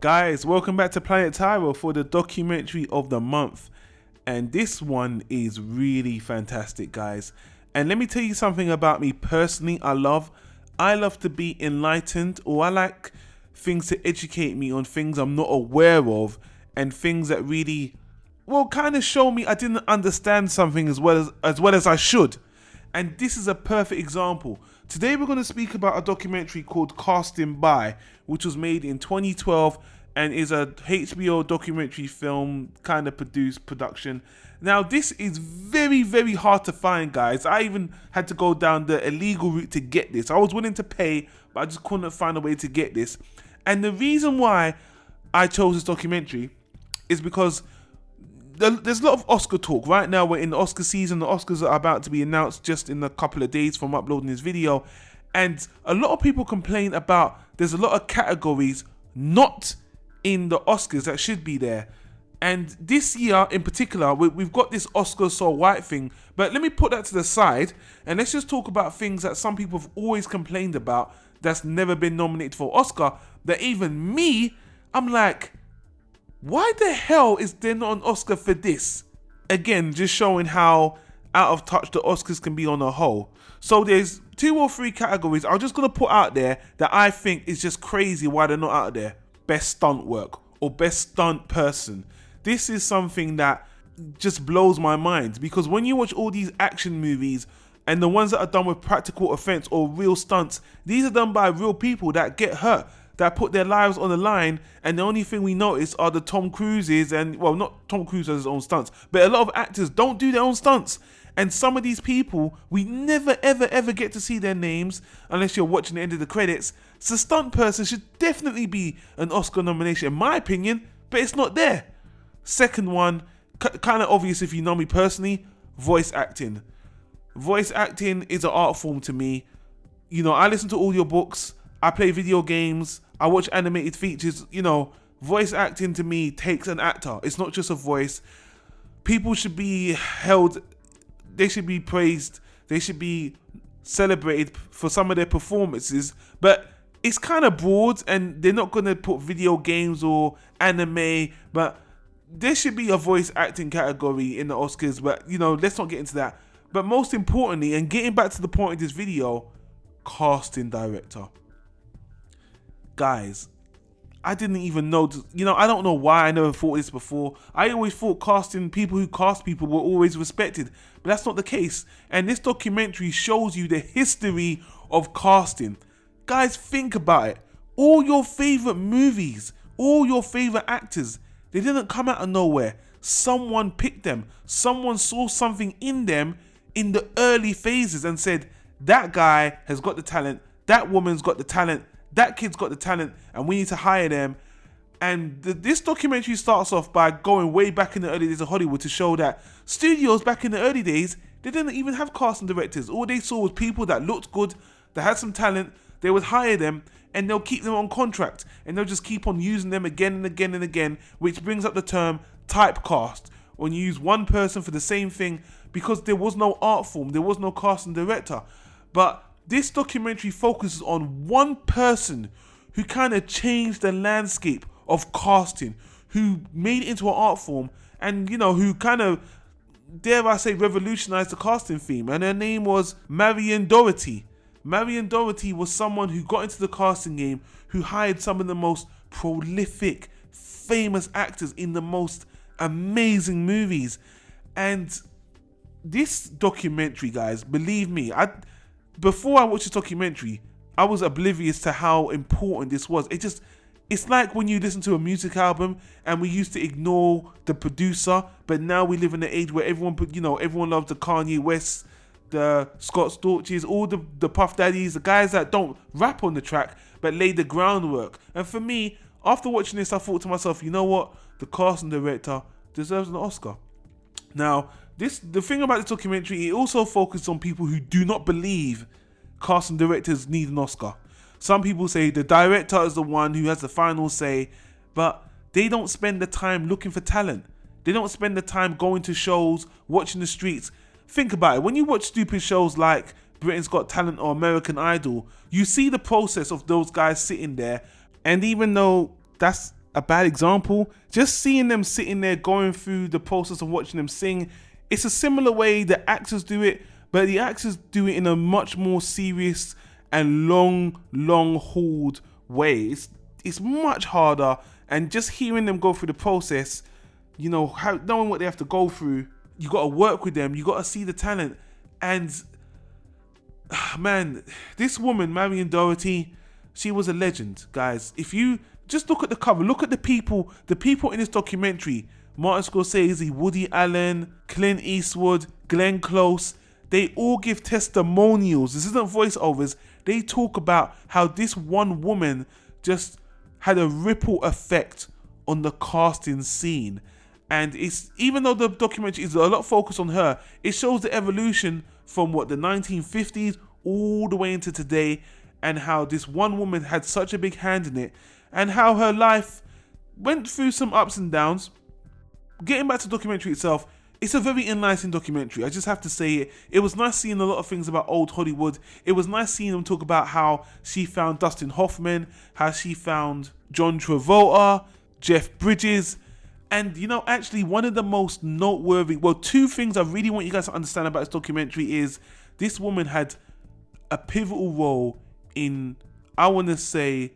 Guys, welcome back to Planet Tyro for the documentary of the month. And this one is really fantastic, guys. And let me tell you something about me personally. I love to be enlightened, or I like things to educate me on things I'm not aware of, and things that really, well, kind of show me I didn't understand something as well as I should. And this is a perfect example. Today we're going to speak about a documentary called Casting By, which was made in 2012 and is a HBO documentary film kind of production. Now this is very, very hard to find, guys. I even had to go down the illegal route to get this. I was willing to pay, but I just couldn't find a way to get this. And the reason why I chose this documentary is because there's a lot of Oscar talk. Right now we're in the Oscar season. The Oscars are about to be announced just in a couple of days from uploading this video. And a lot of people complain about there's a lot of categories not in the Oscars that should be there. And this year in particular, we've got this Oscar so white thing. But let me put that to the side and let's just talk about things that some people have always complained about that's never been nominated for Oscar. That even me, I'm like, why the hell is there not an Oscar for this? Again, just showing how out of touch the Oscars can be on a whole. So there's 2 or 3 categories I'm just going to put out there that I think is just crazy why they're not out there. Best stunt work or best stunt person. This is something that just blows my mind, because when you watch all these action movies and the ones that are done with practical effects or real stunts, these are done by real people that get hurt, that put their lives on the line, and the only thing we notice are the Tom Cruises, and well, not Tom Cruise has his own stunts, but a lot of actors don't do their own stunts. And some of these people, we never ever get to see their names unless you're watching the end of the credits. So stunt person should definitely be an Oscar nomination in my opinion, but it's not there. Second one, kind of obvious if you know me personally, voice acting. Voice acting is an art form to me. You know, I listen to audiobooks, I play video games, I watch animated features. You know, voice acting to me takes an actor. It's not just a voice. People should be held, they should be praised, they should be celebrated for some of their performances, but it's kind of broad and they're not going to put video games or anime, but there should be a voice acting category in the Oscars. But you know, let's not get into that. But most importantly, and getting back to the point of this video, casting director. Guys, I didn't even know, you know, I don't know why I never thought this before. I always thought people who cast people were always respected, but that's not the case. And this documentary shows you the history of casting. Guys, think about it. All your favorite movies, all your favorite actors, they didn't come out of nowhere. Someone picked them. Someone saw something in them in the early phases and said, that guy has got the talent, that woman's got the talent, that kid's got the talent, and we need to hire them. And this documentary starts off by going way back in the early days of Hollywood to show that studios back in the early days, they didn't even have casting directors. All they saw was people that looked good, that had some talent. They would hire them and they'll keep them on contract and they'll just keep on using them again and again and again, which brings up the term typecast, when you use one person for the same thing, because there was no art form, there was no casting director. But this documentary focuses on one person who kind of changed the landscape of casting, who made it into an art form, and you know, who kind of, dare I say, revolutionized the casting theme. And her name was Marion Dougherty. Marion Dougherty was someone who got into the casting game, who hired some of the most prolific, famous actors in the most amazing movies. And this documentary, guys, believe me, before I watched this documentary, I was oblivious to how important this was. It's like when you listen to a music album and we used to ignore the producer, but now we live in an age where everyone loves the Kanye West, the Scott Storches, all the Puff Daddies, the guys that don't rap on the track but lay the groundwork. And for me, after watching this, I thought to myself, you know what? The casting director deserves an Oscar. Now, the thing about this documentary, it also focuses on people who do not believe casting directors need an Oscar. Some people say the director is the one who has the final say, but they don't spend the time looking for talent. They don't spend the time going to shows, watching the streets. Think about it. When you watch stupid shows like Britain's Got Talent or American Idol, you see the process of those guys sitting there. And even though that's a bad example. Just seeing them sitting there going through the process of watching them sing, it's a similar way the actors do it, but the actors do it in a much more serious and long hauled way. It's much harder, and just hearing them go through the process, you know, how knowing what they have to go through, you got to work with them, you got to see the talent. And man, this woman, Marion Dougherty, she was a legend, guys. If you just look at the cover, look at the people in this documentary: Martin Scorsese, Woody Allen, Clint Eastwood, Glenn Close. They all give testimonials. This isn't voiceovers. They talk about how this one woman just had a ripple effect on the casting scene. And it's, even though the documentary is a lot focused on her, it shows the evolution from the 1950s all the way into today, and how this one woman had such a big hand in it, and how her life went through some ups and downs. Getting back to the documentary itself, it's a very enlightening documentary. I just have to say it. It was nice seeing a lot of things about old Hollywood. It was nice seeing them talk about how she found Dustin Hoffman, how she found John Travolta, Jeff Bridges. And, you know, actually one of the most noteworthy, two things I really want you guys to understand about this documentary is this woman had a pivotal role in, I want to say,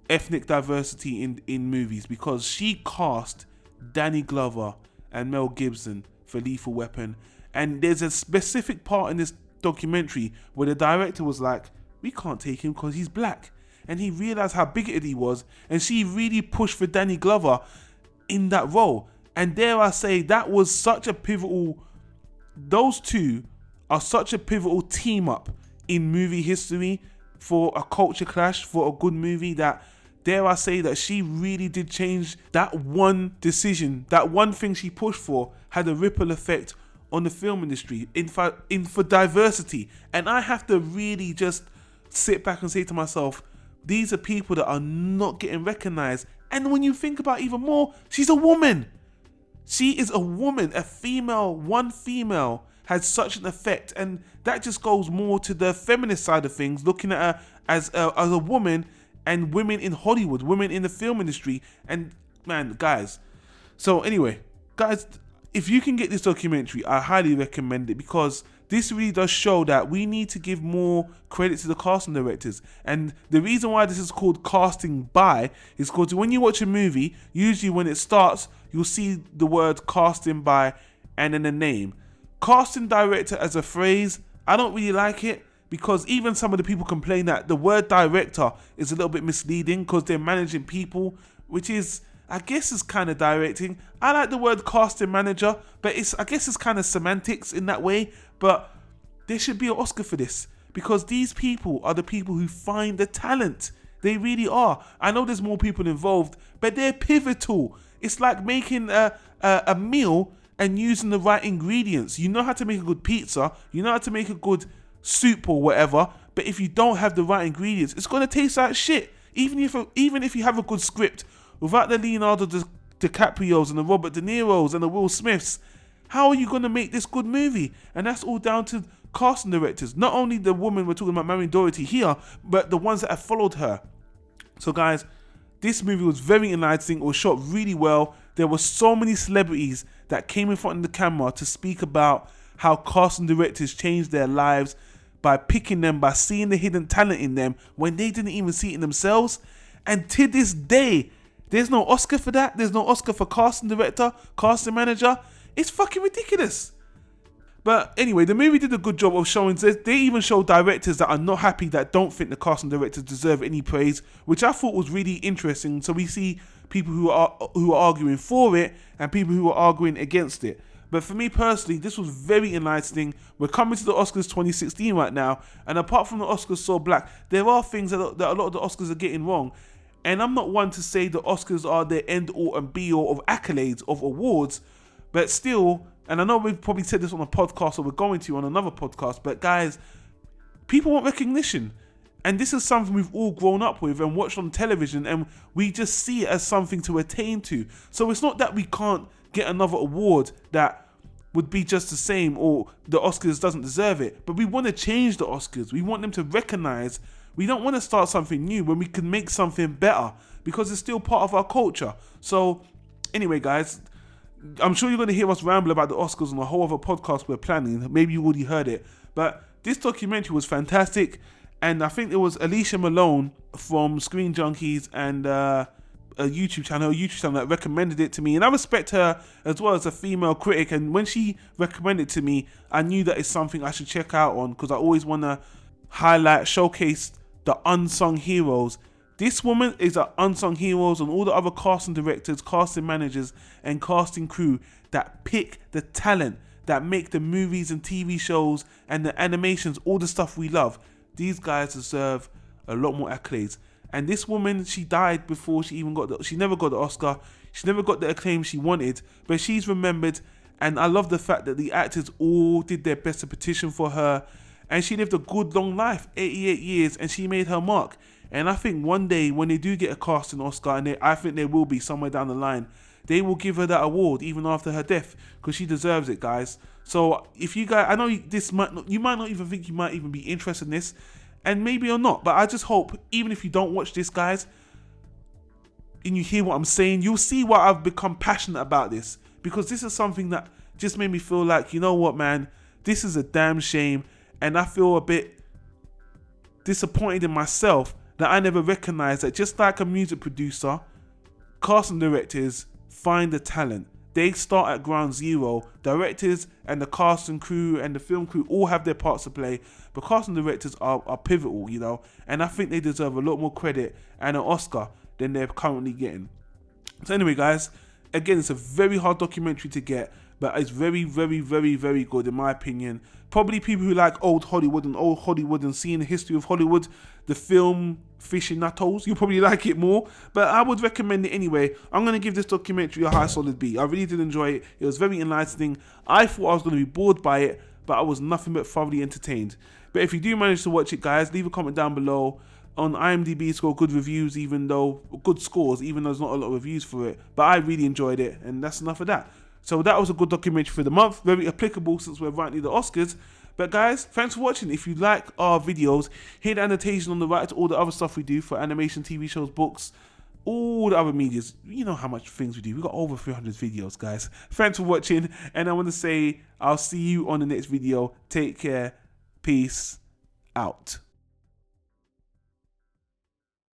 ethnic diversity in movies, because she cast Danny Glover and Mel Gibson for Lethal Weapon. And there's a specific part in this documentary where the director was like, we can't take him because he's black. And he realized how bigoted he was, and she really pushed for Danny Glover in that role. And dare I say, that was such a pivotal, those two are such a pivotal team up in movie history for a culture clash, for a good movie, that dare I say that she really did change. That one decision, that one thing she pushed for had a ripple effect on the film industry for diversity. And I have to really just sit back and say to myself, these are people that are not getting recognized. And when you think about it even more, she's a woman. She is a woman, a female, one female had such an effect. And that just goes more to the feminist side of things, looking at her as a woman, and women in Hollywood, women in the film industry. And man, guys, so anyway, guys, if you can get this documentary, I highly recommend it, because this really does show that we need to give more credit to the casting directors. And the reason why this is called casting by is because when you watch a movie, usually when it starts, you'll see the word casting by and then the name. Casting director as a phrase, I don't really like it, because even some of the people complain that the word director is a little bit misleading because they're managing people, which is, I guess, is kind of directing. I like the word casting manager, but I guess it's kind of semantics in that way. But there should be an Oscar for this, because these people are the people who find the talent. They really are. I know there's more people involved, but they're pivotal. It's like making a meal and using the right ingredients. You know how to make a good pizza, you know how to make a good soup or whatever, but if you don't have the right ingredients, it's going to taste like shit. Even if you have a good script, without the Leonardo DiCaprios and the Robert De Niros and the Will Smiths, how are you going to make this good movie? And that's all down to casting directors. Not only the woman we're talking about, Marion Dougherty here, but the ones that have followed her. So guys, this movie was very enlightening. It was shot really well. There were so many celebrities that came in front of the camera to speak about how casting directors changed their lives by picking them, by seeing the hidden talent in them when they didn't even see it in themselves. And to this day, there's no Oscar for that. There's no Oscar for casting director, casting manager. It's fucking ridiculous. But anyway, the movie did a good job of showing, they even show directors that are not happy, that don't think the casting directors deserve any praise, which I thought was really interesting. So we see people who are arguing for it and people who are arguing against it. But for me personally, this was very enlightening. We're coming to the Oscars 2016 right now, and apart from the Oscars So Black, there are things that a lot of the Oscars are getting wrong. And I'm not one to say the Oscars are the end all and be all of accolades, of awards, but still, and I know we've probably said this on a podcast, or we're going to on another podcast, but guys, people want recognition. And this is something we've all grown up with and watched on television, and we just see it as something to attain to. So it's not that we can't get another award that would be just the same, or the Oscars doesn't deserve it, but we want to change the Oscars. We want them to recognize We don't want to start something new when we can make something better, because it's still part of our culture. So anyway, guys, I'm sure you're going to hear us ramble about the Oscars on a whole other podcast we're planning. Maybe you already heard it. But this documentary was fantastic. And I think it was Alicia Malone from Screen Junkies and a YouTube channel that recommended it to me. And I respect her as well as a female critic. And when she recommended it to me, I knew that it's something I should check out on, because I always want to showcase the unsung heroes. This woman is an unsung heroes, and all the other casting directors, casting managers, and casting crew that pick the talent that make the movies and TV shows and the animations, all the stuff we love. These guys deserve a lot more accolades. And this woman, she died before she even she never got the Oscar. She never got the acclaim she wanted, but she's remembered. And I love the fact that the actors all did their best to petition for her. And she lived a good long life, 88 years, and she made her mark. And I think one day when they do get a casting Oscar, and I think there will be somewhere down the line, they will give her that award even after her death, because she deserves it, guys. So if you guys, I know you might not even think you might even be interested in this, and maybe you're not, but I just hope, even if you don't watch this, guys, and you hear what I'm saying, you'll see why I've become passionate about this, because this is something that just made me feel like, you know what, man, this is a damn shame, and I feel a bit disappointed in myself that I never recognized that just like a music producer, casting directors find the talent. They start at ground zero. Directors and the cast and crew and the film crew all have their parts to play, but casting directors are pivotal, you know, and I think they deserve a lot more credit and an Oscar than they're currently getting. So anyway, guys, again, it's a very hard documentary to get, but it's very, very, very, very good in my opinion. Probably people who like old Hollywood and seeing the history of Hollywood, the film aficionados, you probably like it more, but I would recommend it anyway. I'm going to give this documentary a high solid B. I really did enjoy it. It was very enlightening. I thought I was going to be bored by it, but I was nothing but thoroughly entertained. But if you do manage to watch it, guys, leave a comment down below. On IMDb, it's got good reviews, good scores, even though there's not a lot of reviews for it. But I really enjoyed it, and that's enough of that. So that was a good documentary for the month, very applicable since we're right near the Oscars. But guys, thanks for watching. If you like our videos, hit the annotation on the right to all the other stuff we do for animation, TV shows, books, all the other medias. You know how much things we do. We've got over 300 videos, guys. Thanks for watching, and I want to say I'll see you on the next video. Take care. Peace out.